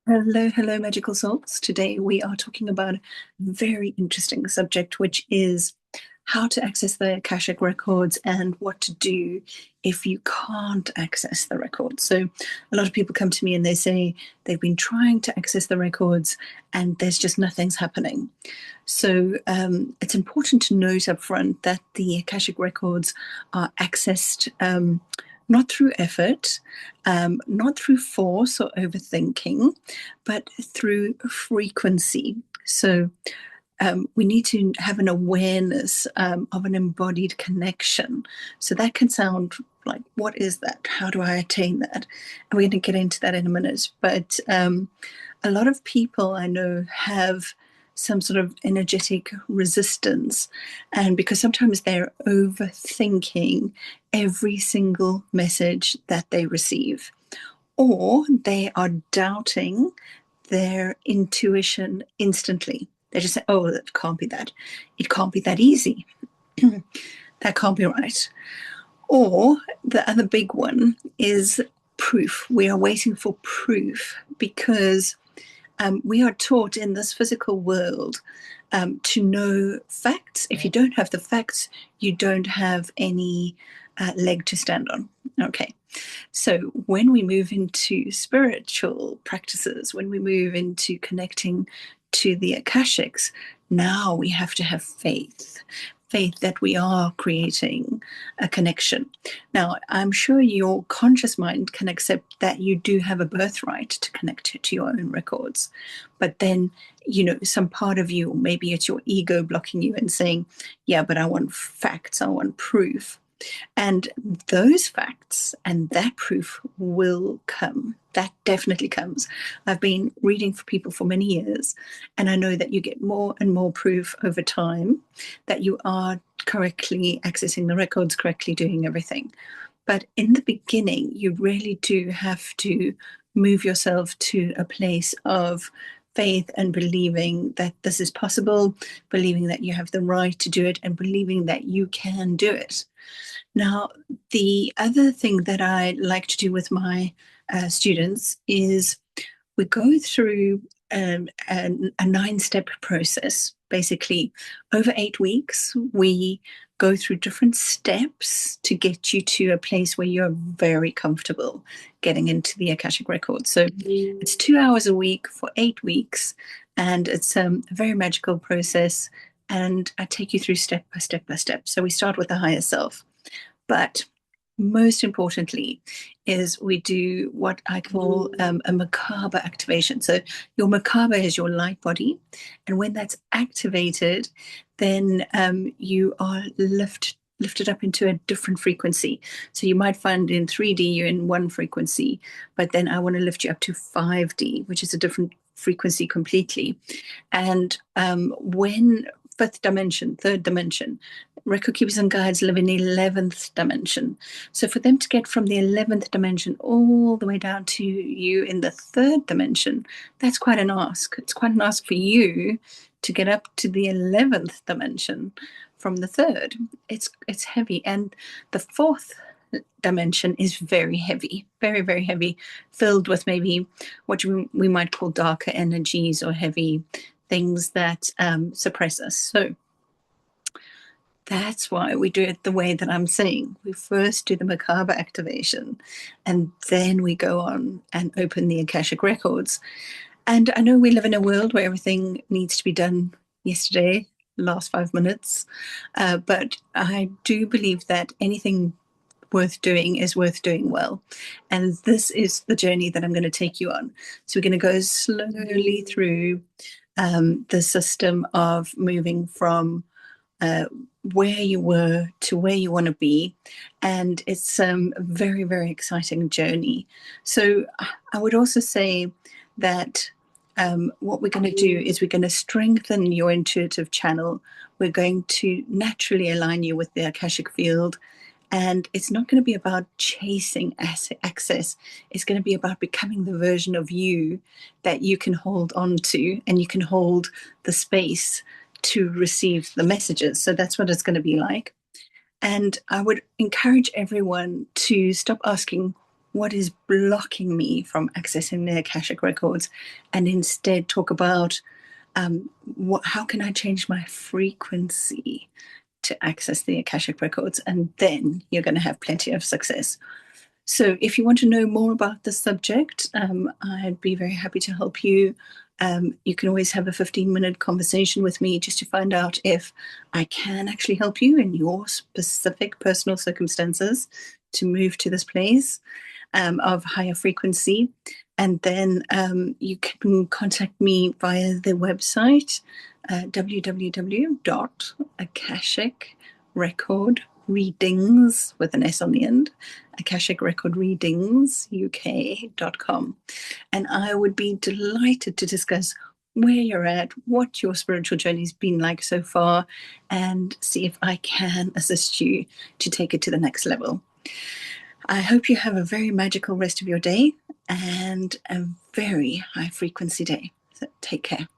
Hello, hello, magical souls. Today we are talking about a very interesting subject, which is how to access the Akashic records and what to do if you can't access the records. So, a lot of people come to me and they say they've been trying to access the records and there's just nothing's happening. So, it's important to note up front that the Akashic records are accessed. Not through effort, not through force or overthinking, but through frequency. So we need to have an awareness of an embodied connection. So that can sound like, what is that? How do I attain that? And we're going to get into that in a minute. But a lot of people I know have some sort of energetic resistance. And because sometimes they're overthinking every single message that they receive, or they are doubting their intuition instantly. They just say, oh, that can't be that. It can't be that easy. That can't be right. Or the other big one is proof. We are waiting for proof because we are taught in this physical world to know facts. If you don't have the facts, you don't have any leg to stand on. Okay. So when we move into spiritual practices, when we move into connecting to the Akashics, now we have to have faith that we are creating a connection. Now, I'm sure your conscious mind can accept that you do have a birthright to connect to your own records. But then, some part of you, maybe it's your ego blocking you and saying, yeah, but I want facts, I want proof. And those facts and that proof will come. That definitely comes. I've been reading for people for many years, and I know that you get more and more proof over time that you are correctly accessing the records, correctly doing everything. But in the beginning, you really do have to move yourself to a place of faith and believing that this is possible, believing that you have the right to do it, and believing that you can do it. Now, the other thing that I like to do with my students is we go through a 9-step process. Basically, over 8 weeks, we go through different steps to get you to a place where you're very comfortable getting into the Akashic Records. So it's 2 hours a week for 8 weeks, and it's a very magical process. And I take you through step by step by step. So we start with the higher self. But most importantly is we do what I call a macabre activation. So your macabre is your light body. And when that's activated, then you are lifted up into a different frequency. So you might find in 3D you're in one frequency, but then I want to lift you up to 5D, which is a different frequency completely. And when fifth dimension, third dimension, record keepers and guides live in the 11th dimension. So for them to get from the 11th dimension all the way down to you in the third dimension, that's quite an ask. It's quite an ask for you to get up to the 11th dimension from the third. It's heavy. And the fourth dimension is very heavy, very, very heavy, filled with maybe what we might call darker energies or heavy things that suppress us. So that's why we do it the way that I'm saying. We first do the macabre activation, and then we go on and open the Akashic records. And I know we live in a world where everything needs to be done yesterday, last 5 minutes. But I do believe that anything worth doing is worth doing well. And this is the journey that I'm going to take you on. So we're going to go slowly through the system of moving from where you were to where you want to be. And it's a very, very exciting journey. So I would also say that what we're going to do is we're going to strengthen your intuitive channel. We're going to naturally align you with the Akashic field. And it's not going to be about chasing access. It's going to be about becoming the version of you that you can hold on to, and you can hold the space to receive the messages. So that's what it's going to be like. And I would encourage everyone to stop asking what is blocking me from accessing the Akashic Records, and instead talk about how can I change my frequency to access the Akashic Records, and then you're going to have plenty of success. So, if you want to know more about the subject, I'd be very happy to help you. You can always have a 15-minute conversation with me just to find out if I can actually help you in your specific personal circumstances to move to this place of higher frequency. And then you can contact me via the website, www.akashicrecordreadings, with an S on the end, akashicrecordreadingsuk.com. And I would be delighted to discuss where you're at, what your spiritual journey's been like so far, and see if I can assist you to take it to the next level. I hope you have a very magical rest of your day and a very high frequency day. So take care.